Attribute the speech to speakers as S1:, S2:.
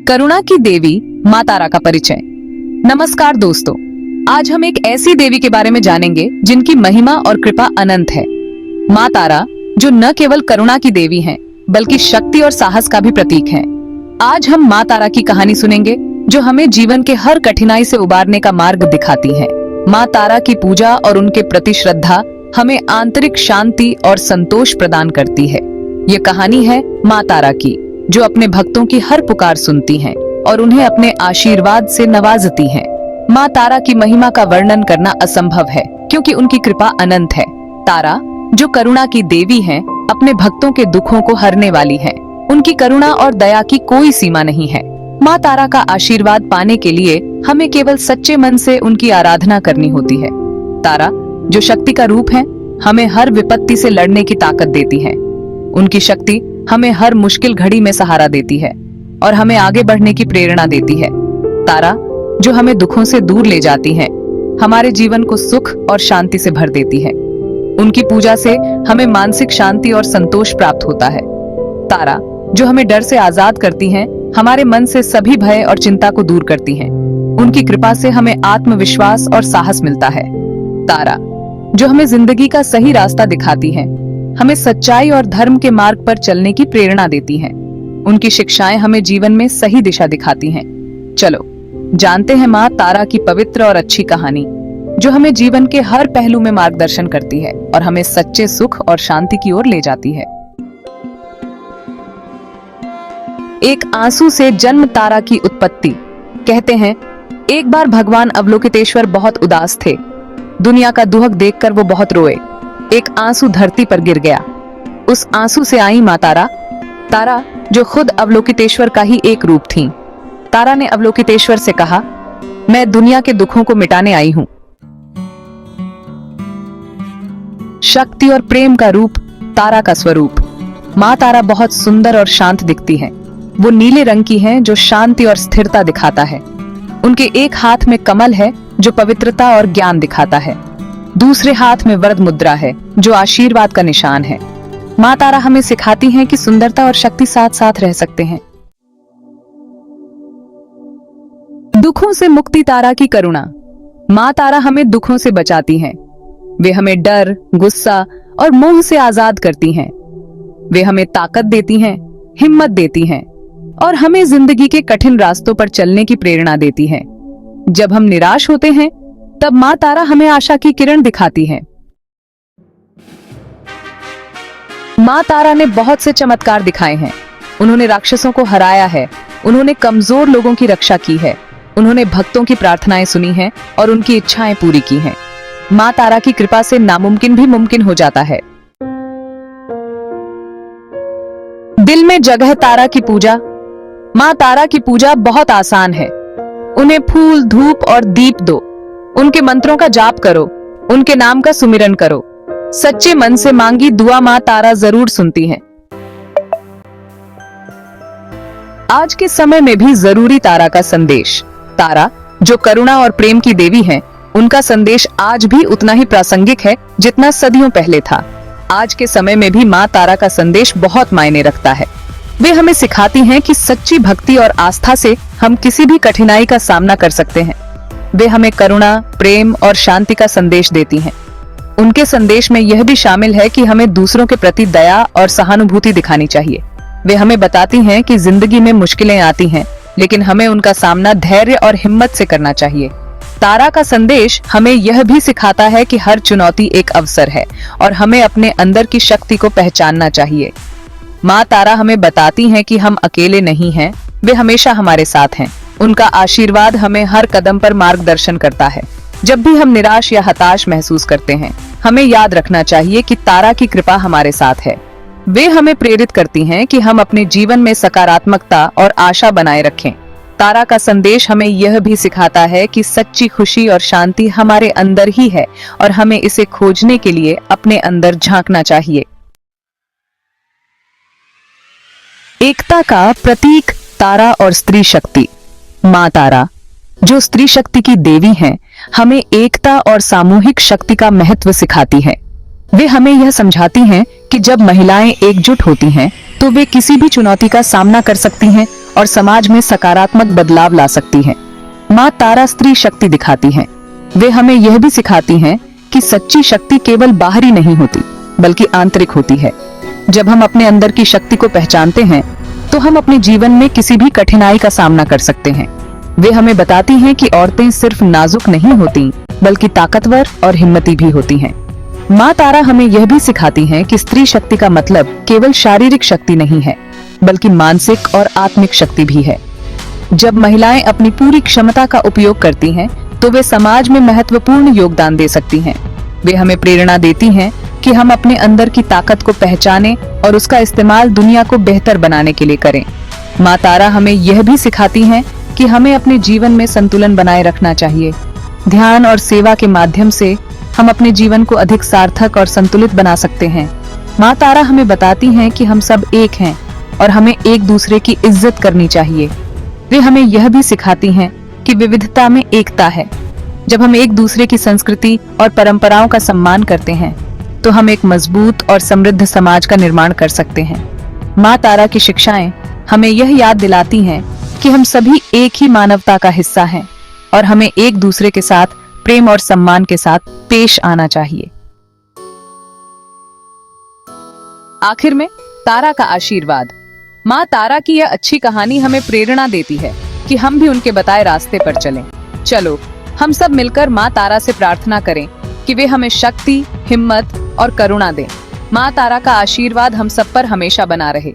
S1: करुणा की देवी माँ तारा का परिचय। नमस्कार दोस्तों, आज हम एक ऐसी देवी के बारे में जानेंगे जिनकी महिमा और कृपा अनंत है। माँ तारा जो न केवल करुणा की देवी हैं, बल्कि शक्ति और साहस का भी प्रतीक हैं। आज हम माँ तारा की कहानी सुनेंगे जो हमें जीवन के हर कठिनाई से उबारने का मार्ग दिखाती है। माँ तारा की पूजा और उनके प्रति श्रद्धा हमें आंतरिक शांति और संतोष प्रदान करती है। ये कहानी है माँ तारा की, जो अपने भक्तों की हर पुकार सुनती हैं और उन्हें अपने आशीर्वाद से नवाजती हैं। माँ तारा की महिमा का वर्णन करना असंभव है, क्योंकि उनकी कृपा अनंत है। तारा जो करुणा की देवी हैं, अपने भक्तों के दुखों को हरने वाली हैं। उनकी करुणा और दया की कोई सीमा नहीं है। माँ तारा का आशीर्वाद पाने के लिए हमें केवल सच्चे मन से उनकी आराधना करनी होती है। तारा जो शक्ति का रूप है, हमें हर विपत्ति से लड़ने की ताकत देती है। उनकी शक्ति हमें हर मुश्किल घड़ी में सहारा देती है और हमें आगे बढ़ने की प्रेरणा देती है। तारा जो हमें दुखों से दूर ले जाती है, हमारे जीवन को सुख और शांति से भर देती है। उनकी पूजा से हमें मानसिक शांति और संतोष प्राप्त होता है। तारा जो हमें डर से आजाद करती हैं, हमारे मन से सभी भय और चिंता को दूर करती हैं। उनकी कृपा से हमें आत्मविश्वास और साहस मिलता है। तारा जो हमें जिंदगी का सही रास्ता दिखाती है, हमें सच्चाई और धर्म के मार्ग पर चलने की प्रेरणा देती हैं। उनकी शिक्षाएं हमें जीवन में सही दिशा दिखाती हैं। चलो जानते हैं माँ तारा की पवित्र और अच्छी कहानी, जो हमें जीवन के हर पहलू में मार्गदर्शन करती है और हमें सच्चे सुख और शांति की ओर ले जाती है। एक आंसू से जन्म तारा की उत्पत्ति। कहते हैं एक बार भगवान अवलोकितेश्वर बहुत उदास थे। दुनिया का दुहक देखकर वो बहुत रोए। एक आंसू धरती पर गिर गया। उस आंसू से आई माँ तारा। तारा जो खुद अवलोकितेश्वर का ही एक रूप थी। तारा ने अवलोकितेश्वर से कहा, मैं दुनिया के दुखों को मिटाने आई हूं। शक्ति और प्रेम का रूप, तारा का स्वरूप। माँ तारा बहुत सुंदर और शांत दिखती है। वो नीले रंग की हैं, जो शांति और स्थिरता दिखाता है। उनके एक हाथ में कमल है, जो पवित्रता और ज्ञान दिखाता है। दूसरे हाथ में वरद मुद्रा है, जो आशीर्वाद का निशान है। माँ तारा हमें सिखाती हैं कि सुंदरता और शक्ति साथ साथ रह सकते हैं। दुखों से मुक्ति, तारा की करुणा। माँ तारा हमें दुखों से बचाती हैं। वे हमें डर, गुस्सा और मोह से आजाद करती हैं। वे हमें ताकत देती हैं, हिम्मत देती हैं और हमें जिंदगी के कठिन रास्तों पर चलने की प्रेरणा देती हैं। जब हम निराश होते हैं, तब माँ तारा हमें आशा की किरण दिखाती है। माँ तारा ने बहुत से चमत्कार दिखाए हैं। उन्होंने राक्षसों को हराया है। उन्होंने कमजोर लोगों की रक्षा की है। उन्होंने भक्तों की प्रार्थनाएं सुनी हैं और उनकी इच्छाएं पूरी की हैं। माँ तारा की कृपा से नामुमकिन भी मुमकिन हो जाता है। दिल में जगह, तारा की पूजा। माँ तारा की पूजा बहुत आसान है। उन्हें फूल, धूप और दीप दो। उनके मंत्रों का जाप करो। उनके नाम का सुमिरन करो। सच्चे मन से मांगी दुआ माँ तारा जरूर सुनती हैं। आज के समय में भी जरूरी तारा का संदेश। तारा जो करुणा और प्रेम की देवी हैं, उनका संदेश आज भी उतना ही प्रासंगिक है जितना सदियों पहले था। आज के समय में भी माँ तारा का संदेश बहुत मायने रखता है। वे हमें सिखाती हैं कि सच्ची भक्ति और आस्था से हम किसी भी कठिनाई का सामना कर सकते हैं। वे हमें करुणा, प्रेम और शांति का संदेश देती हैं। उनके संदेश में यह भी शामिल है कि हमें दूसरों के प्रति दया और सहानुभूति दिखानी चाहिए। वे हमें बताती हैं कि जिंदगी में मुश्किलें आती हैं, लेकिन हमें उनका सामना धैर्य और हिम्मत से करना चाहिए। तारा का संदेश हमें यह भी सिखाता है कि हर चुनौती एक अवसर है और हमें अपने अंदर की शक्ति को पहचानना चाहिए। माँ तारा हमें बताती हैं कि हम अकेले नहीं हैं, वे हमेशा हमारे साथ हैं। उनका आशीर्वाद हमें हर कदम पर मार्गदर्शन करता है। जब भी हम निराश या हताश महसूस करते हैं, हमें याद रखना चाहिए कि तारा की कृपा हमारे साथ है। वे हमें प्रेरित करती हैं कि हम अपने जीवन में सकारात्मकता और आशा बनाए रखें। तारा का संदेश हमें यह भी सिखाता है कि सच्ची खुशी और शांति हमारे अंदर ही है और हमें इसे खोजने के लिए अपने अंदर झांकना चाहिए। एकता का प्रतीक, तारा और स्त्री शक्ति। माँ तारा जो स्त्री शक्ति की देवी हैं, हमें एकता और सामूहिक शक्ति का महत्व सिखाती है। वे हमें यह समझाती हैं कि जब महिलाएं एकजुट होती हैं, तो वे किसी भी चुनौती का सामना कर सकती हैं और समाज में सकारात्मक बदलाव ला सकती हैं। माँ तारा स्त्री शक्ति दिखाती हैं। वे हमें यह भी सिखाती हैं कि सच्ची शक्ति केवल बाहरी नहीं होती, बल्कि आंतरिक होती है। जब हम अपने अंदर की शक्ति को पहचानते हैं, तो हम अपने जीवन में किसी भी कठिनाई का सामना कर सकते हैं। वे हमें बताती हैं कि औरतें सिर्फ नाजुक नहीं होती, बल्कि ताकतवर और हिम्मती भी होती हैं। माँ तारा हमें यह भी सिखाती हैं कि स्त्री शक्ति का मतलब केवल शारीरिक शक्ति नहीं है, बल्कि मानसिक और आत्मिक शक्ति भी है। जब महिलाएं अपनी पूरी क्षमता का उपयोग करती हैं, तो वे समाज में महत्वपूर्ण योगदान दे सकती हैं। वे हमें प्रेरणा देती हैं कि हम अपने अंदर की ताकत को पहचानें और उसका इस्तेमाल दुनिया को बेहतर बनाने के लिए करें। माँ तारा हमें यह भी सिखाती हैं कि हमें अपने जीवन में संतुलन बनाए रखना चाहिए। ध्यान और सेवा के माध्यम से हम अपने जीवन को अधिक सार्थक और संतुलित बना सकते हैं। माँ तारा हमें बताती हैं कि हम सब एक हैं और हमें एक दूसरे की इज्जत करनी चाहिए। वे हमें यह भी सिखाती हैं कि विविधता में एकता है। जब हम एक दूसरे की संस्कृति और परंपराओं का सम्मान करते हैं, तो हम एक मजबूत और समृद्ध समाज का निर्माण कर सकते हैं। माँ तारा की शिक्षाएं हमें यह याद दिलाती हैं कि हम सभी एक ही मानवता का हिस्सा हैं और हमें एक दूसरे के साथ प्रेम और सम्मान के साथ पेश आना चाहिए। आखिर में तारा का आशीर्वाद। माँ तारा की यह अच्छी कहानी हमें प्रेरणा देती है कि हम भी उनके बताए रास्ते पर चलें। चलो हम सब मिलकर माँ तारा से प्रार्थना करें कि वे हमें शक्ति, हिम्मत और करुणा दें। माँ तारा का आशीर्वाद हम सब पर हमेशा बना रहे।